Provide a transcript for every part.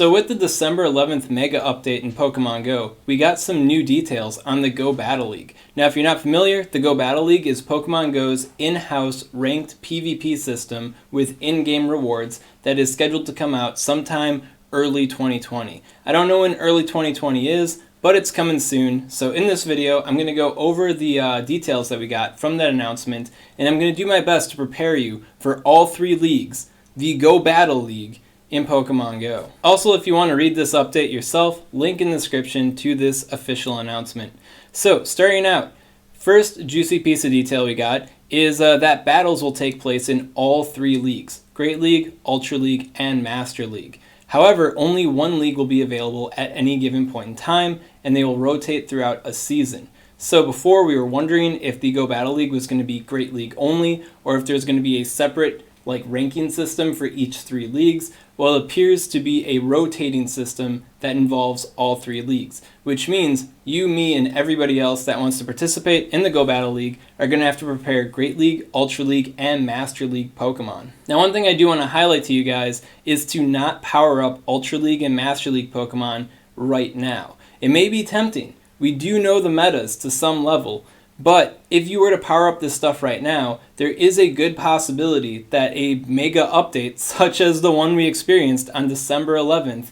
So with the December 11th Mega Update in Pokemon Go, we got some new details on the Go Battle League. Now if you're not familiar, the Go Battle League is Pokemon Go's in-house ranked PvP system with in-game rewards that is scheduled to come out sometime early 2020. I don't know when early 2020 is, but it's coming soon. So in this video, I'm going to go over the details that we got from that announcement, and I'm going to do my best to prepare you for all three leagues, the Go Battle League, in Pokemon Go. Also, if you want to read this update yourself, link in the description to this official announcement. So, starting out, first juicy piece of detail we got is that battles will take place in all three leagues, Great League, Ultra League, and Master League. However, only one league will be available at any given point in time, and they will rotate throughout a season. So before, we were wondering if the Go Battle League was going to be Great League only, or if there's going to be a separate ranking system for each three leagues. Well, it appears to be a rotating system that involves all three leagues, which means you, me, and everybody else that wants to participate in the Go Battle League are going to have to prepare Great League, Ultra League, and Master League Pokemon. Now, one thing I do want to highlight to you guys is to not power up Ultra League and Master League Pokemon right now. It may be tempting. We do know the metas to some level, but if you were to power up this stuff right now, there is a good possibility that a mega update, such as the one we experienced on December 11th,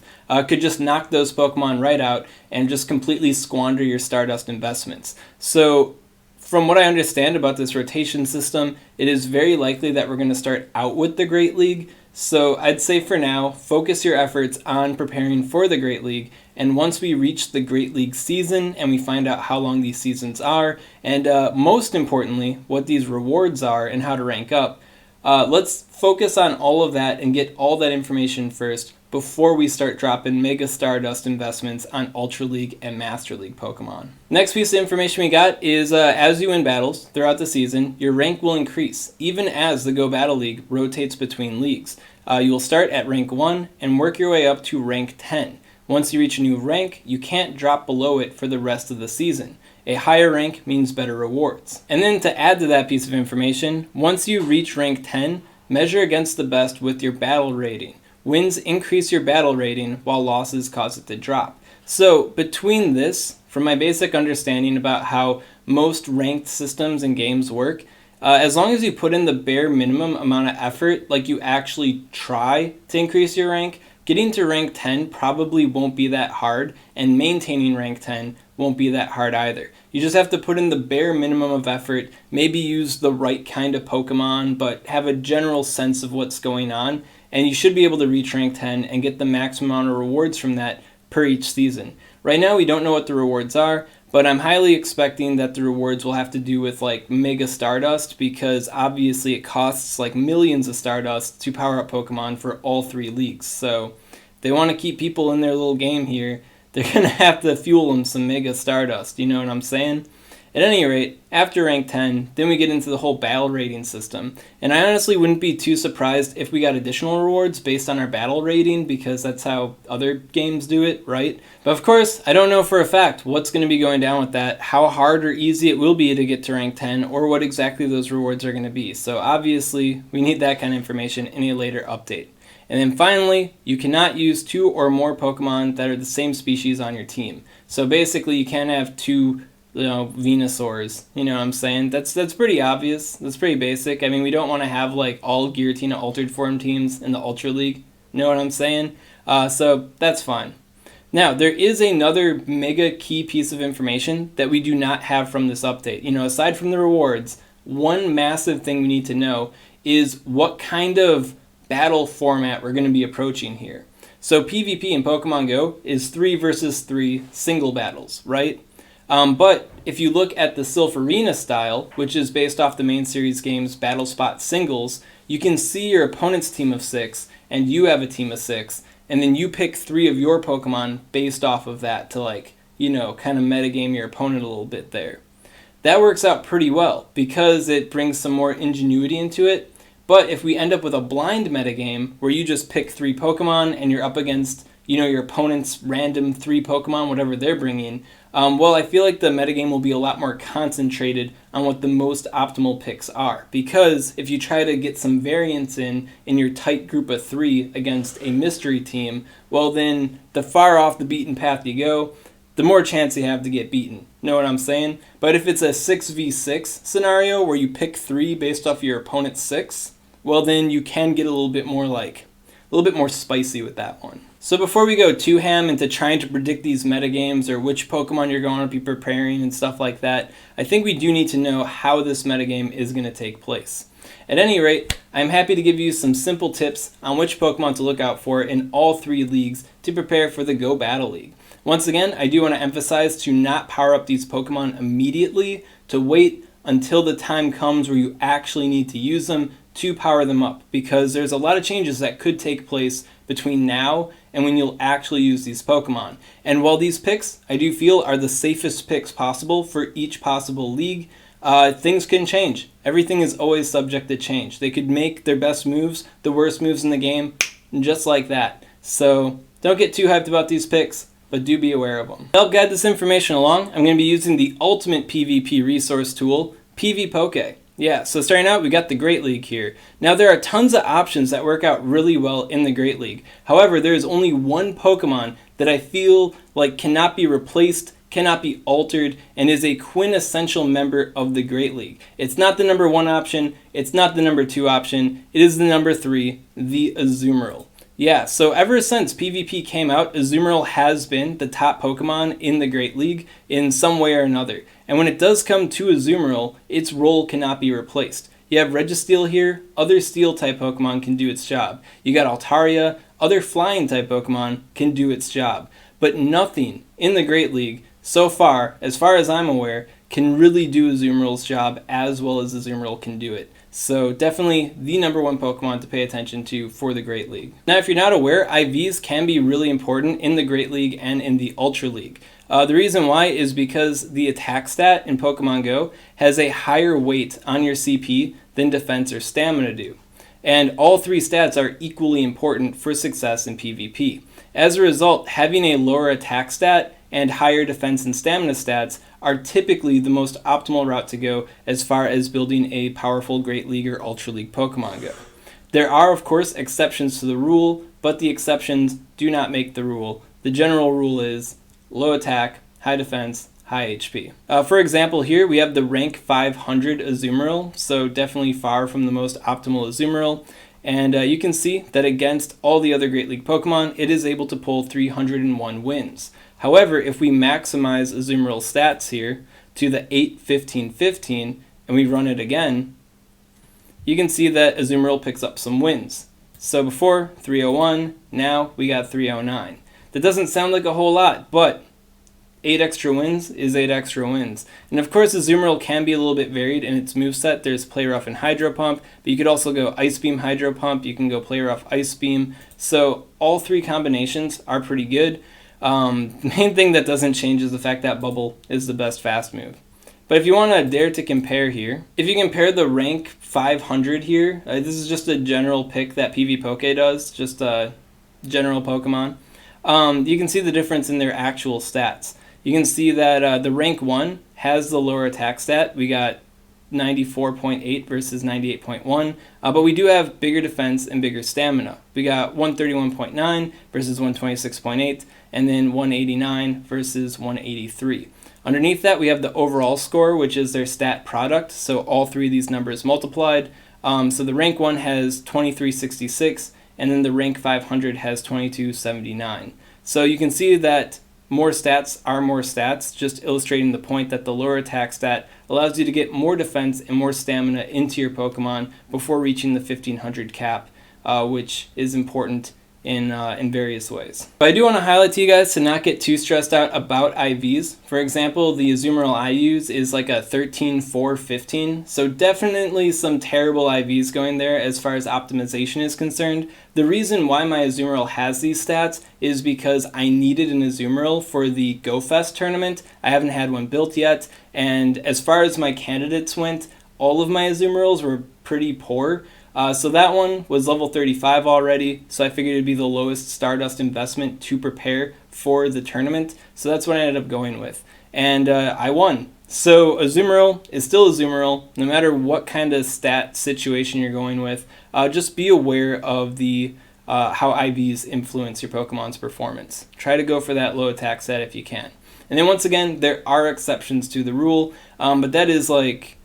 could just knock those Pokemon right out and just completely squander your Stardust investments. So, from what I understand about this rotation system, it is very likely that we're going to start out with the Great League. So I'd say for now, focus your efforts on preparing for the Great League, and once we reach the Great League season and we find out how long these seasons are, and most importantly, what these rewards are and how to rank up, let's focus on all of that and get all that information first before we start dropping Mega Stardust investments on Ultra League and Master League Pokemon. Next piece of information we got is as you win battles throughout the season, your rank will increase, even as the Go Battle League rotates between leagues. You will start at rank 1 and work your way up to rank 10. Once you reach a new rank, you can't drop below it for the rest of the season. A higher rank means better rewards. And then to add to that piece of information, once you reach rank 10, measure against the best with your battle rating. Wins increase your battle rating, while losses cause it to drop. So between this, from my basic understanding about how most ranked systems and games work, as long as you put in the bare minimum amount of effort, like you actually try to increase your rank, getting to rank 10 probably won't be that hard, and maintaining rank 10 won't be that hard either. You just have to put in the bare minimum of effort, maybe use the right kind of Pokemon, but have a general sense of what's going on, and you should be able to reach rank 10 and get the maximum amount of rewards from that per each season. Right now we don't know what the rewards are, but I'm highly expecting that the rewards will have to do with Mega Stardust, because obviously it costs millions of Stardust to power up Pokemon for all three leagues. So if they want to keep people in their little game here, they're going to have to fuel them some Mega Stardust, you know what I'm saying? At any rate, after rank 10, then we get into the whole battle rating system. And I honestly wouldn't be too surprised if we got additional rewards based on our battle rating, because that's how other games do it, right? But of course, I don't know for a fact what's going to be going down with that, how hard or easy it will be to get to rank 10, or what exactly those rewards are going to be. So obviously, we need that kind of information in a later update. And then finally, you cannot use 2 or more Pokemon that are the same species on your team. So basically, you can't have 2 Venusaurs, you know what I'm saying? That's pretty obvious. That's pretty basic. I mean, we don't want to have all Giratina altered form teams in the Ultra League. Know what I'm saying? So that's fine. Now, there is another mega key piece of information that we do not have from this update. Aside from the rewards, one massive thing we need to know is what kind of battle format we're going to be approaching here. So PvP in Pokemon Go is 3 versus 3 single battles, right? But if you look at the Silpharina style, which is based off the main series game's Battle Spot singles, you can see your opponent's team of 6, and you have a team of 6, and then you pick 3 of your Pokemon based off of that to kind of metagame your opponent a little bit there. That works out pretty well because it brings some more ingenuity into it. But if we end up with a blind metagame where you just pick 3 Pokemon and you're up against your opponent's random 3 Pokemon, whatever they're bringing, well, I feel like the metagame will be a lot more concentrated on what the most optimal picks are. Because if you try to get some variance in your tight group of 3 against a mystery team, well then, the far off the beaten path you go, the more chance you have to get beaten. Know what I'm saying? But if it's a 6v6 scenario where you pick 3 based off your opponent's 6, well then you can get a little bit more spicy with that one. So before we go too ham into trying to predict these metagames or which Pokemon you're going to be preparing and stuff like that, I think we do need to know how this metagame is going to take place. At any rate, I'm happy to give you some simple tips on which Pokemon to look out for in all 3 leagues to prepare for the Go Battle League. Once again, I do want to emphasize to not power up these Pokemon immediately, to wait until the time comes where you actually need to use them to power them up, because there's a lot of changes that could take place between now and when you'll actually use these Pokemon. And while these picks, I do feel, are the safest picks possible for each possible league, things can change. Everything is always subject to change. They could make their best moves the worst moves in the game, just like that. So don't get too hyped about these picks, but do be aware of them. To help guide this information along, I'm going to be using the ultimate PvP resource tool, PvPoke. Yeah, so starting out, we got the Great League here. Now, there are tons of options that work out really well in the Great League. However, there is only one Pokemon that I feel like cannot be replaced, cannot be altered, and is a quintessential member of the Great League. It's not the number 1 option, it's not the number 2 option, it is the number 3, the Azumarill. Yeah, so ever since PvP came out, Azumarill has been the top Pokemon in the Great League in some way or another. And when it does come to Azumarill, its role cannot be replaced. You have Registeel here, other Steel-type Pokemon can do its job. You got Altaria, other Flying-type Pokemon can do its job. But nothing in the Great League, so far as I'm aware, can really do Azumarill's job as well as Azumarill can do it. So definitely the number 1 Pokemon to pay attention to for the Great League. Now, if you're not aware, IVs can be really important in the Great League and in the Ultra League. The reason why is because the attack stat in Pokemon Go has a higher weight on your CP than defense or stamina do. And all 3 stats are equally important for success in PvP. As a result, having a lower attack stat and higher defense and stamina stats are typically the most optimal route to go as far as building a powerful Great League or Ultra League Pokemon go. There are, of course, exceptions to the rule, but the exceptions do not make the rule. The general rule is low attack, high defense, high HP. For example, here we have the rank 500 Azumarill, so definitely far from the most optimal Azumarill. And you can see that against all the other Great League Pokemon, it is able to pull 301 wins. However, if we maximize Azumarill's stats here to the 8, 15, 15, and we run it again, you can see that Azumarill picks up some wins. So before, 301, now we got 309. That doesn't sound like a whole lot, but 8 extra wins is 8 extra wins. And of course, Azumarill can be a little bit varied in its moveset. There's Play Rough and Hydro Pump, but you could also go Ice Beam, Hydro Pump. You can go Play Rough, Ice Beam. So all 3 combinations are pretty good. Main thing that doesn't change is the fact that Bubble is the best fast move. But if you want to dare to compare here, if you compare the rank 500 here, this is just a general pick that PvPoke does, just a general Pokemon. You can see the difference in their actual stats. You can see that the rank 1 has the lower attack stat. We got 94.8 versus 98.1, but we do have bigger defense and bigger stamina. We got 131.9 versus 126.8, and then 189 versus 183. Underneath that, we have the overall score, which is their stat product, so all 3 of these numbers multiplied. So the rank 1 has 2366, and then the rank 500 has 2279. So you can see that more stats are more stats, just illustrating the point that the lower attack stat allows you to get more defense and more stamina into your Pokemon before reaching the 1500 cap, which is important in various ways. But I do want to highlight to you guys to not get too stressed out about IVs. For example, the Azumarill I use is like a 13, 4, 15, so definitely some terrible IVs going there as far as optimization is concerned. The reason why my Azumarill has these stats is because I needed an Azumarill for the GoFest tournament. I haven't had one built yet, and as far as my candidates went, all of my Azumarills were pretty poor. So that one was level 35 already, so I figured it'd be the lowest Stardust investment to prepare for the tournament. So that's what I ended up going with. And I won. So Azumarill is still Azumarill, no matter what kind of stat situation you're going with. Just be aware of the how IVs influence your Pokemon's performance. Try to go for that low attack stat if you can. And then once again, there are exceptions to the rule, but that is like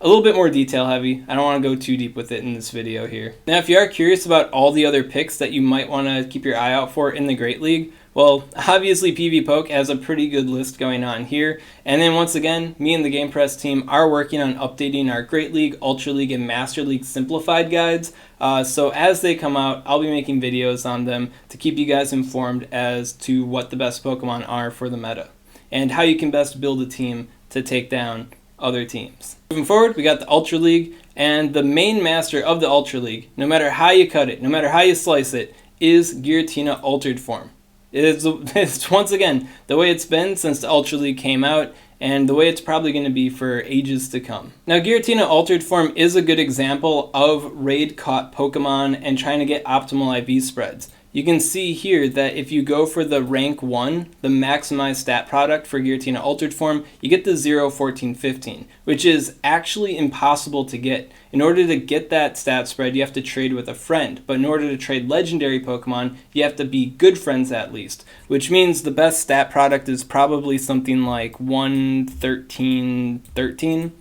a little bit more detail heavy. I don't want to go too deep with it in this video here. Now, if you are curious about all the other picks that you might want to keep your eye out for in the Great League, well, obviously PvPoke has a pretty good list going on here. And then once again, me and the Game Press team are working on updating our Great League, Ultra League, and Master League simplified guides. So as they come out, I'll be making videos on them to keep you guys informed as to what the best Pokemon are for the meta and how you can best build a team to take down other teams. Moving forward, we got the Ultra League, and the main master of the Ultra League, no matter how you cut it, no matter how you slice it, is Giratina Altered Form. It's once again the way it's been since the Ultra League came out, and the way it's probably going to be for ages to come. Now, Giratina Altered Form is a good example of raid-caught Pokemon and trying to get optimal IV spreads. You can see here that if you go for the rank 1, the maximized stat product for Giratina Altered Form, you get the 0, 14, 15, which is actually impossible to get. In order to get that stat spread, you have to trade with a friend, but in order to trade legendary Pokemon, you have to be good friends at least, which means the best stat product is probably something like 1, 13, 13.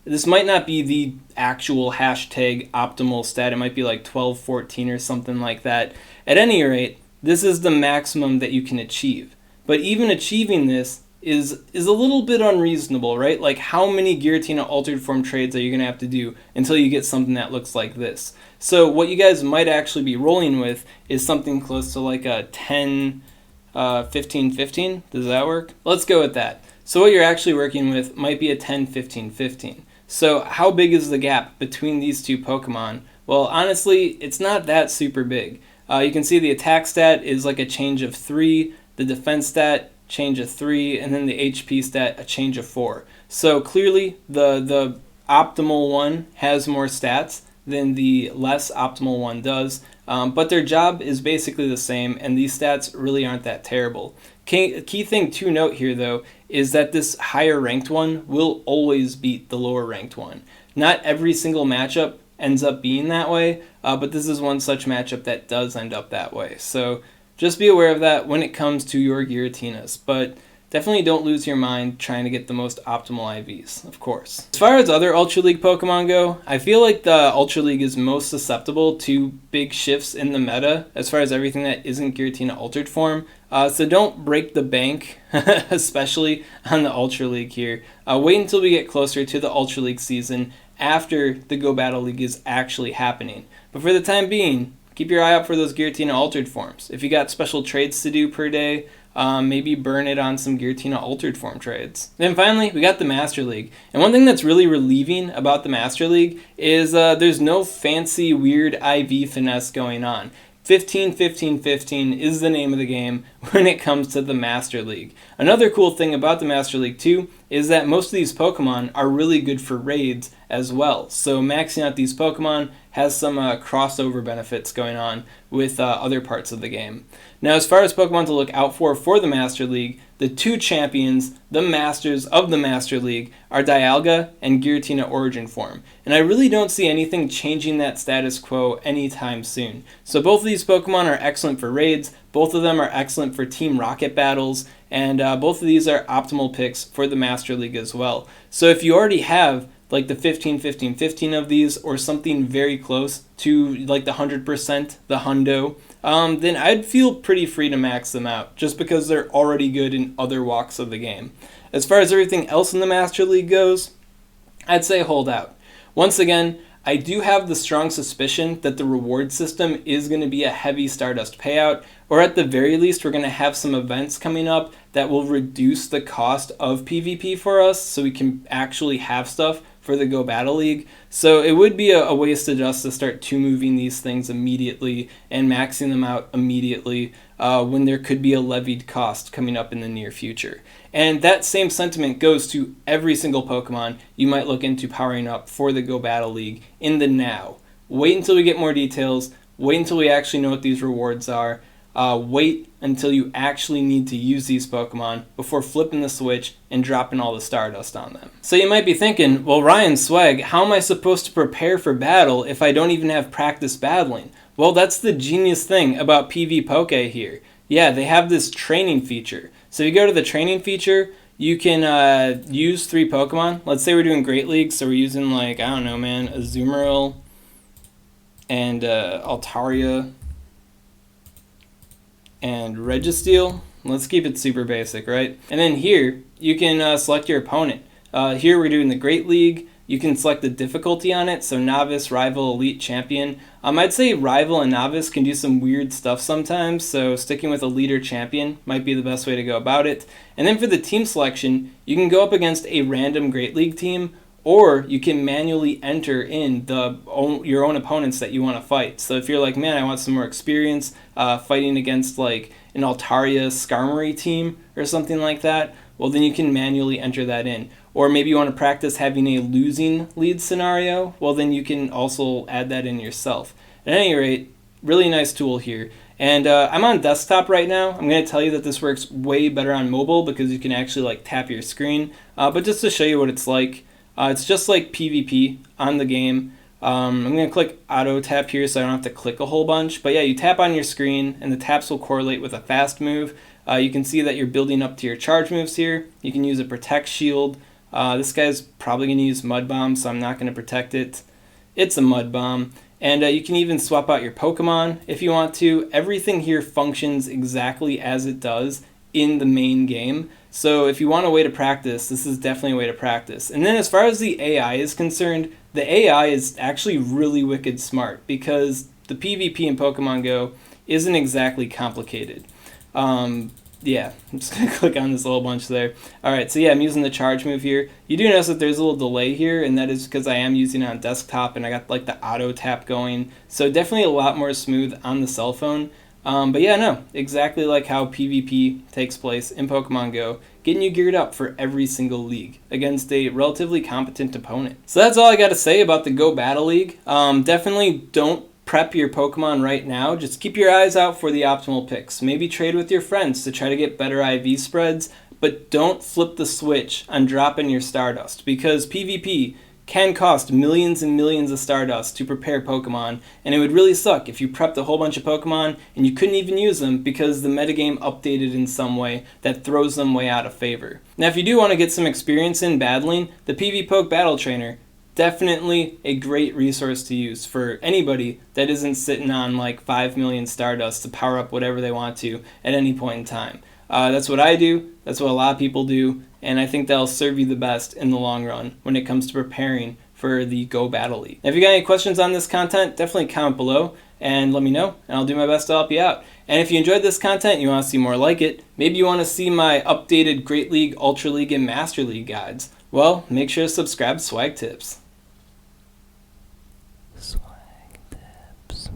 This might not be the actual hashtag optimal stat. It might be like 12, 14 or something like that. At any rate, this is the maximum that you can achieve. But even achieving this is a little bit unreasonable, right? Like, how many Giratina Altered Form trades are you going to have to do until you get something that looks like this? So what you guys might actually be rolling with is something close to like a 10, 15, 15. Does that work? Let's go with that. So what you're actually working with might be a 10, 15, 15. So how big is the gap between these two Pokemon? Well, honestly, it's not that super big. You can see the attack stat is like a change of 3, the defense stat change of 3, and then the HP stat a change of 4. So clearly the optimal one has more stats than the less optimal one does, but their job is basically the same, and these stats really aren't that terrible. Key thing to note here, though, is that this higher ranked one will always beat the lower ranked one. Not every single matchup ends up being that way, but this is one such matchup that does end up that way. So just be aware of that when it comes to your Giratinas, but definitely don't lose your mind trying to get the most optimal IVs, of course. As far as other Ultra League Pokemon go, I feel like the Ultra League is most susceptible to big shifts in the meta as far as everything that isn't Giratina Altered Form. So don't break the bank, especially on the Ultra League here. Wait until we get closer to the Ultra League season after the Go Battle League is actually happening. But for the time being, keep your eye out for those Giratina Altered Forms. If you got special trades to do per day, maybe burn it on some Giratina Altered Form trades. Then finally, we got the Master League. And one thing that's really relieving about the Master League is there's no fancy, weird IV finesse going on. 15, 15, 15 is the name of the game when it comes to the Master League. Another cool thing about the Master League too is that most of these Pokemon are really good for raids as well. So maxing out these Pokemon has some crossover benefits going on with other parts of the game. Now, as far as Pokemon to look out for the Master League, the two champions, the masters of the Master League, are Dialga and Giratina Origin Form. And I really don't see anything changing that status quo anytime soon. So both of these Pokemon are excellent for raids, both of them are excellent for Team Rocket battles, and both of these are optimal picks for the Master League as well. So if you already have like the 15, 15, 15 of these, or something very close to like the 100%, the hundo, then I'd feel pretty free to max them out, just because they're already good in other walks of the game. As far as everything else in the Master League goes, I'd say hold out. Once again, I do have the strong suspicion that the reward system is going to be a heavy Stardust payout, or at the very least we're going to have some events coming up that will reduce the cost of PvP for us so we can actually have stuff for the Go Battle League. So it would be a waste of just to start moving these things immediately and maxing them out immediately when there could be a levied cost coming up in the near future. And that same sentiment goes to every single Pokemon you might look into powering up for the Go Battle League in the now. wait until we get more details, wait until we actually know what these rewards are, wait until you actually need to use these Pokemon before flipping the switch and dropping all the Stardust on them. So you might be thinking, well, Ryan, Swag, how am I supposed to prepare for battle if I don't even have practice battling? Well, that's the genius thing about PvPoke here. Yeah, they have this training feature. So you go to the training feature, you can use 3 Pokemon. Let's say we're doing Great League, so we're using like, I don't know, man, Azumarill and Altaria and Registeel. Let's keep it super basic, right? And then here, you can select your opponent. Here we're doing the Great League. You can select the difficulty on it, so Novice, Rival, Elite, Champion. I'd say Rival and Novice can do some weird stuff sometimes, so sticking with Elite or Champion might be the best way to go about it. And then for the team selection, you can go up against a random Great League team, or you can manually enter in your own opponents that you want to fight. So if you're like, man, I want some more experience fighting against like an Altaria Skarmory team or something like that, well, then you can manually enter that in. Or maybe you want to practice having a losing lead scenario, well, then you can also add that in yourself. At any rate, really nice tool here. And I'm on desktop right now. I'm going to tell you that this works way better on mobile because you can actually like tap your screen. But just to show you what it's like, it's just like PvP on the game. I'm going to click auto tap here so I don't have to click a whole bunch. But yeah, you tap on your screen and the taps will correlate with a fast move. You can see that you're building up to your charge moves here. You can use a protect shield. This guy's probably going to use Mud Bomb, so I'm not going to protect it. It's a Mud Bomb. And you can even swap out your Pokemon if you want to. Everything here functions exactly as it does in the main game. So if you want a way to practice, this is definitely a way to practice. And then as far as the AI is concerned, the AI is actually really wicked smart because the PvP in Pokemon Go isn't exactly complicated. Yeah, I'm just going to click on this little bunch there. Alright, so yeah, I'm using the charge move here. You do notice that there's a little delay here, and that is because I am using it on desktop, and I got like the auto tap going. So definitely a lot more smooth on the cell phone. But yeah, no, exactly like how PvP takes place in Pokemon Go, getting you geared up for every single league against a relatively competent opponent. So that's all I got to say about the Go Battle League. Definitely don't prep your Pokemon right now. Just keep your eyes out for the optimal picks. Maybe trade with your friends to try to get better IV spreads, but don't flip the switch on dropping your Stardust because PvP can cost millions and millions of Stardust to prepare Pokemon, and it would really suck if you prepped a whole bunch of Pokemon and you couldn't even use them because the metagame updated in some way that throws them way out of favor. Now if you do want to get some experience in battling, the PvPoke Battle Trainer, definitely a great resource to use for anybody that isn't sitting on like 5 million Stardust to power up whatever they want to at any point in time. That's what I do, that's what a lot of people do, and I think that'll serve you the best in the long run when it comes to preparing for the Go Battle League. Now, if you got any questions on this content, definitely comment below and let me know, and I'll do my best to help you out. And if you enjoyed this content and you want to see more like it, maybe you want to see my updated Great League, Ultra League, and Master League guides, well, make sure to subscribe to SwagTips. SwagTips.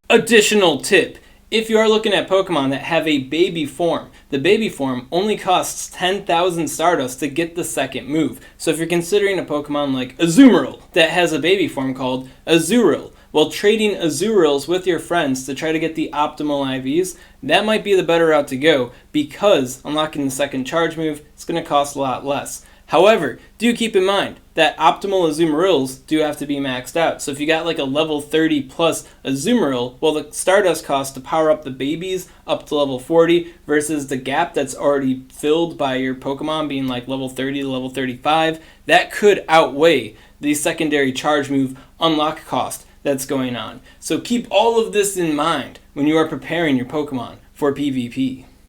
Additional tip. If you are looking at Pokemon that have a baby form, the baby form only costs 10,000 Stardust to get the second move. So if you're considering a Pokemon like Azumarill that has a baby form called Azurill, well, trading Azurills with your friends to try to get the optimal IVs, that might be the better route to go because unlocking the second charge move is going to cost a lot less. However, do keep in mind that optimal Azumarills do have to be maxed out. So if you got like a level 30 plus Azumarill, well, the Stardust cost to power up the babies up to level 40 versus the gap that's already filled by your Pokemon being like level 30 to level 35, that could outweigh the secondary charge move unlock cost that's going on. So keep all of this in mind when you are preparing your Pokemon for PvP.